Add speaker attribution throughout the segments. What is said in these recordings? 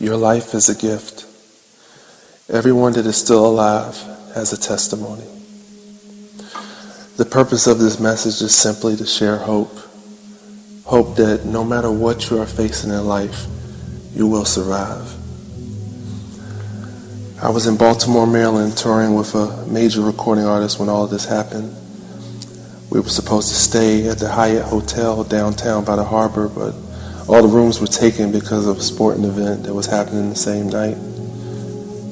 Speaker 1: Your life is a gift. Everyone that is still alive has a testimony. The purpose of this message is simply to share hope. Hope that no matter what you are facing in life, you will survive. I was in Baltimore, Maryland, touring with a major recording artist when all of this happened. We were supposed to stay at the Hyatt Hotel downtown by the harbor, but all the rooms were taken because of a sporting event that was happening the same night.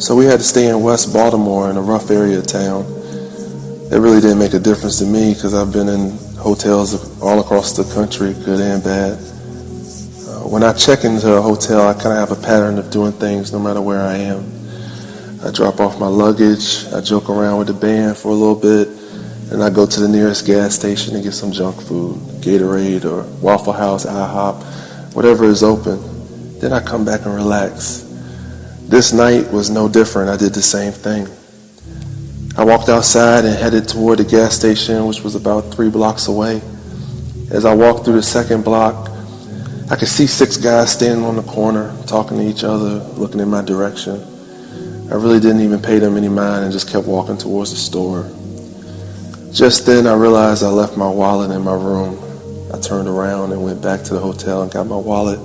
Speaker 1: So we had to stay in West Baltimore in a rough area of town. It really didn't make a difference to me because I've been in hotels all across the country, good and bad. When I check into a hotel, I kind of have a pattern of doing things no matter where I am. I drop off my luggage, I joke around with the band for a little bit, and I go to the nearest gas station and get some junk food, Gatorade or Waffle House, IHOP, whatever is open. Then I come back and relax. This night was no different. I did the same thing. I walked outside and headed toward the gas station, which was about 3 blocks away. As I walked through the second block, I could see 6 guys standing on the corner, talking to each other, looking in my direction. I really didn't even pay them any mind and just kept walking towards the store. Just then I realized I left my wallet in my room. I turned around and went back to the hotel and got my wallet.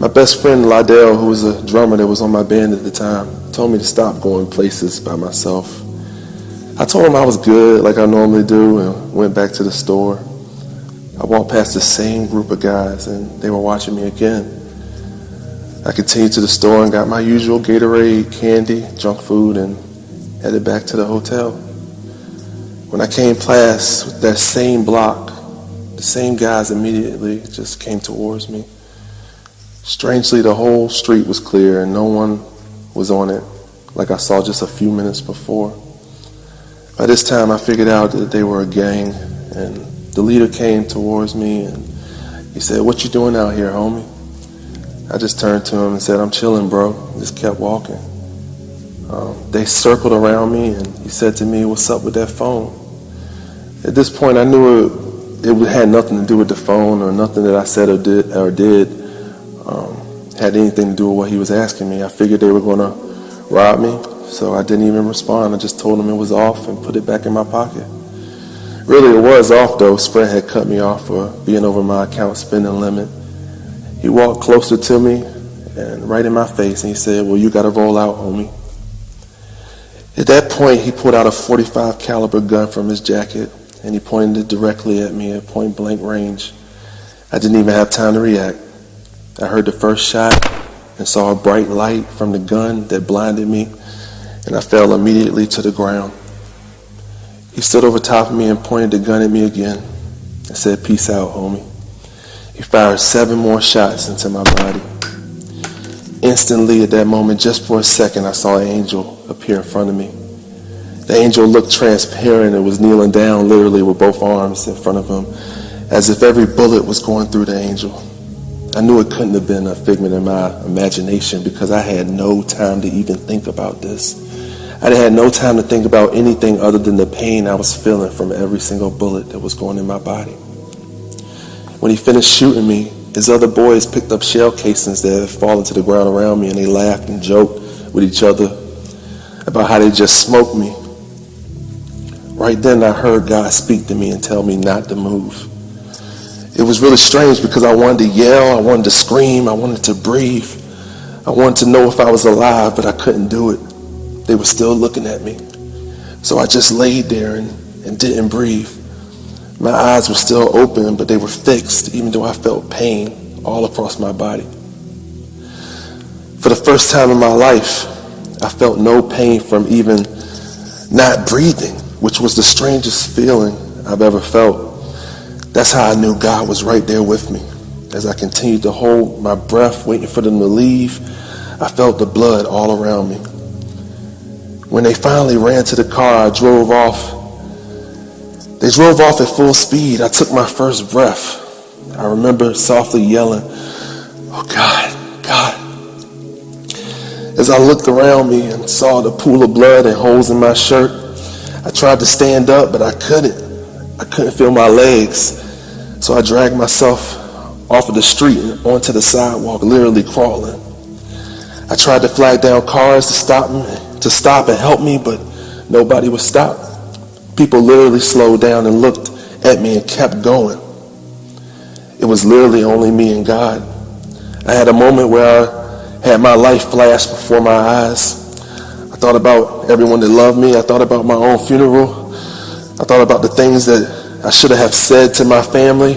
Speaker 1: My best friend Lydell, who was a drummer that was on my band at the time, told me to stop going places by myself. I told him I was good like I normally do and went back to the store. I walked past the same group of guys and they were watching me again. I continued to the store and got my usual Gatorade, candy, junk food, and headed back to the hotel. When I came past that same block, the same guys immediately just came towards me. Strangely, the whole street was clear and no one was on it like I saw just a few minutes before. By this time, I figured out that they were a gang, and the leader came towards me and he said, "What you doing out here, homie?" I just turned to him and said, "I'm chilling, bro." Just kept walking. They circled around me and he said to me, "What's up with that phone?" At this point, I knew it had nothing to do with the phone or nothing that I said or did had anything to do with what he was asking me. I figured they were going to rob me, so I didn't even respond. I just told him it was off and put it back in my pocket. Really, it was off, though. Sprint had cut me off for being over my account spending limit. He walked closer to me and right in my face, and he said, "Well, you got to roll out, homie." At that point, he pulled out a .45 caliber gun from his jacket, and he pointed it directly at me at point blank range. I didn't even have time to react. I heard the first shot and saw a bright light from the gun that blinded me, and I fell immediately to the ground. He stood over top of me and pointed the gun at me again and said, "Peace out, homie." He fired 7 more shots into my body. Instantly, at that moment, just for a second, I saw an angel appear in front of me. The angel looked transparent and was kneeling down literally with both arms in front of him, as if every bullet was going through the angel. I knew it couldn't have been a figment of my imagination because I had no time to even think about this. I had no time to think about anything other than the pain I was feeling from every single bullet that was going in my body. When he finished shooting me, his other boys picked up shell casings that had fallen to the ground around me, and they laughed and joked with each other about how they just smoked me. Right then I heard God speak to me and tell me not to move. It was really strange because I wanted to yell, I wanted to scream, I wanted to breathe. I wanted to know if I was alive, but I couldn't do it. They were still looking at me. So I just laid there and didn't breathe. My eyes were still open, but they were fixed, even though I felt pain all across my body. For the first time in my life, I felt no pain from even not breathing, which was the strangest feeling I've ever felt. That's how I knew God was right there with me. As I continued to hold my breath, waiting for them to leave, I felt the blood all around me. When they finally ran to the car, I drove off. They drove off at full speed. I took my first breath. I remember softly yelling, "Oh God, God." As I looked around me and saw the pool of blood and holes in my shirt, I tried to stand up, but I couldn't. I couldn't feel my legs. So I dragged myself off of the street and onto the sidewalk, literally crawling. I tried to flag down cars to stop and help me, but nobody would stop. People literally slowed down and looked at me and kept going. It was literally only me and God. I had a moment where I had my life flash before my eyes. I thought about everyone that loved me. I thought about my own funeral. I thought about the things that I should have said to my family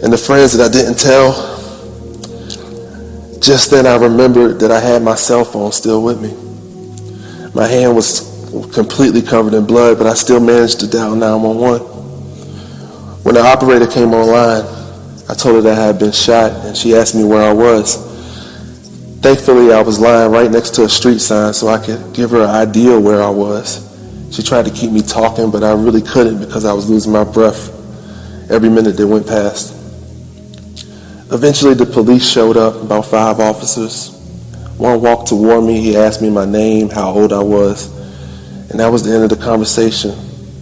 Speaker 1: and the friends that I didn't tell. Just then I remembered that I had my cell phone still with me. My hand was completely covered in blood, but I still managed to dial 911. When the operator came online, I told her that I had been shot, and she asked me where I was. Thankfully, I was lying right next to a street sign so I could give her an idea where I was. She tried to keep me talking, but I really couldn't because I was losing my breath every minute that went past. Eventually, the police showed up, about 5 officers. One walked toward me. He asked me my name, how old I was, and that was the end of the conversation.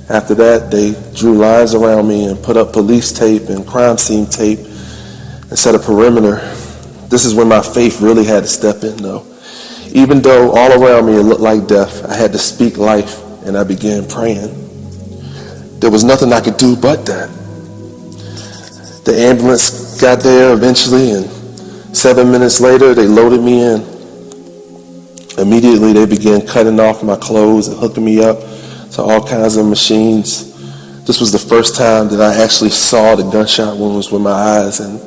Speaker 1: After that, they drew lines around me and put up police tape and crime scene tape and set a perimeter. This is when my faith really had to step in, though. Even though all around me it looked like death, I had to speak life, and I began praying. There was nothing I could do but that. The ambulance got there eventually, and 7 minutes later, they loaded me in. Immediately, they began cutting off my clothes and hooking me up to all kinds of machines. This was the first time that I actually saw the gunshot wounds with my eyes, and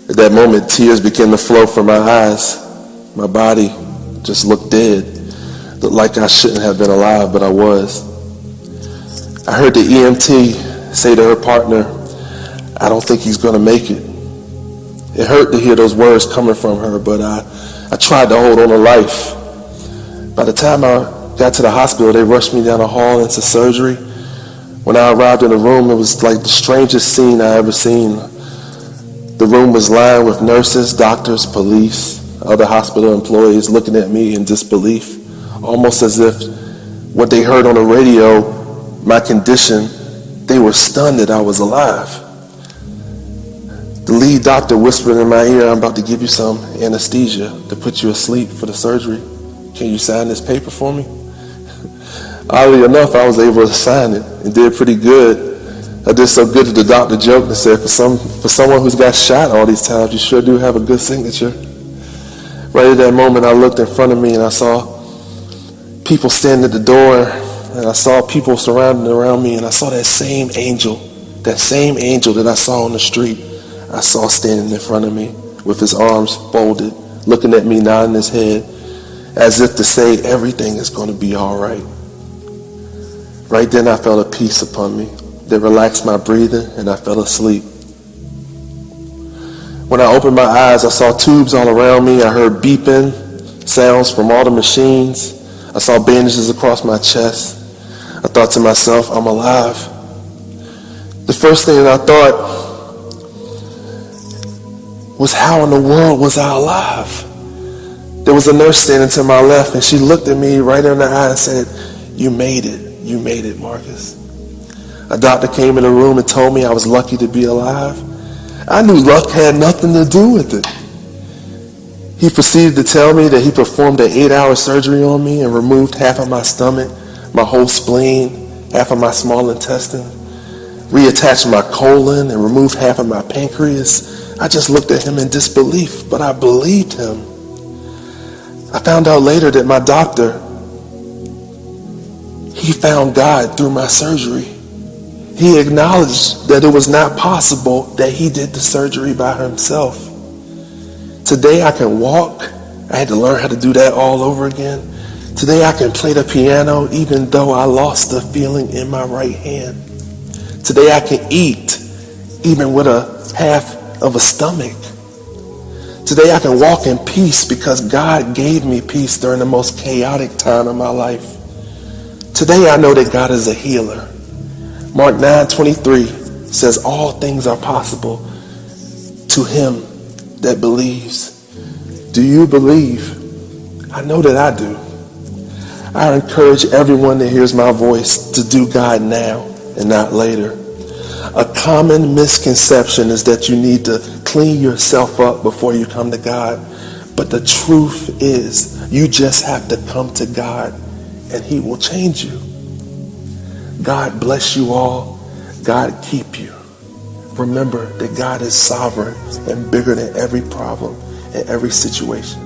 Speaker 1: at that moment, tears began to flow from my eyes. My body just looked dead. Looked like I shouldn't have been alive, but I was. I heard the EMT say to her partner, "I don't think he's going to make it." It hurt to hear those words coming from her, but I tried to hold on to life. By the time I got to the hospital, they rushed me down the hall into surgery. When I arrived in the room, it was like the strangest scene I ever seen. The room was lined with nurses, doctors, police, other hospital employees looking at me in disbelief, almost as if what they heard on the radio, my condition, they were stunned that I was alive. The lead doctor whispered in my ear, "I'm about to give you some anesthesia to put you asleep for the surgery. Can you sign this paper for me?" Oddly enough, I was able to sign it and did pretty good. I did so good that the doctor joked and said, for someone who's got shot all these times, you sure do have a good signature. Right at that moment, I looked in front of me and I saw people standing at the door, and I saw people surrounding around me, and I saw that same angel that I saw on the street. I saw standing in front of me with his arms folded, looking at me, nodding his head, as if to say everything is going to be all right. Right then I felt a peace upon me that relaxed my breathing, and I fell asleep. When I opened my eyes, I saw tubes all around me. I heard beeping sounds from all the machines. I saw bandages across my chest. I thought to myself, I'm alive. The first thing that I thought was, how in the world was I alive? There was a nurse standing to my left, and she looked at me right in the eye and said, "You made it. You made it, Marcus." A doctor came in the room and told me I was lucky to be alive. I knew luck had nothing to do with it. He proceeded to tell me that he performed an 8-hour surgery on me and removed half of my stomach, my whole spleen, half of my small intestine, reattached my colon, and removed half of my pancreas. I just looked at him in disbelief, but I believed him. I found out later that my doctor, he found God through my surgery. He acknowledged that it was not possible that he did the surgery by himself. Today I can walk. I had to learn how to do that all over again. Today I can play the piano even though I lost the feeling in my right hand. Today I can eat even with a half of a stomach. Today I can walk in peace because God gave me peace during the most chaotic time of my life. Today I know that God is a healer. Mark 9:23 says all things are possible to him that believes. Do you believe? I know that I do. I encourage everyone that hears my voice to do God now and not later. A common misconception is that you need to clean yourself up before you come to God. But the truth is, you just have to come to God and he will change you. God bless you all. God keep you. Remember that God is sovereign and bigger than every problem and every situation.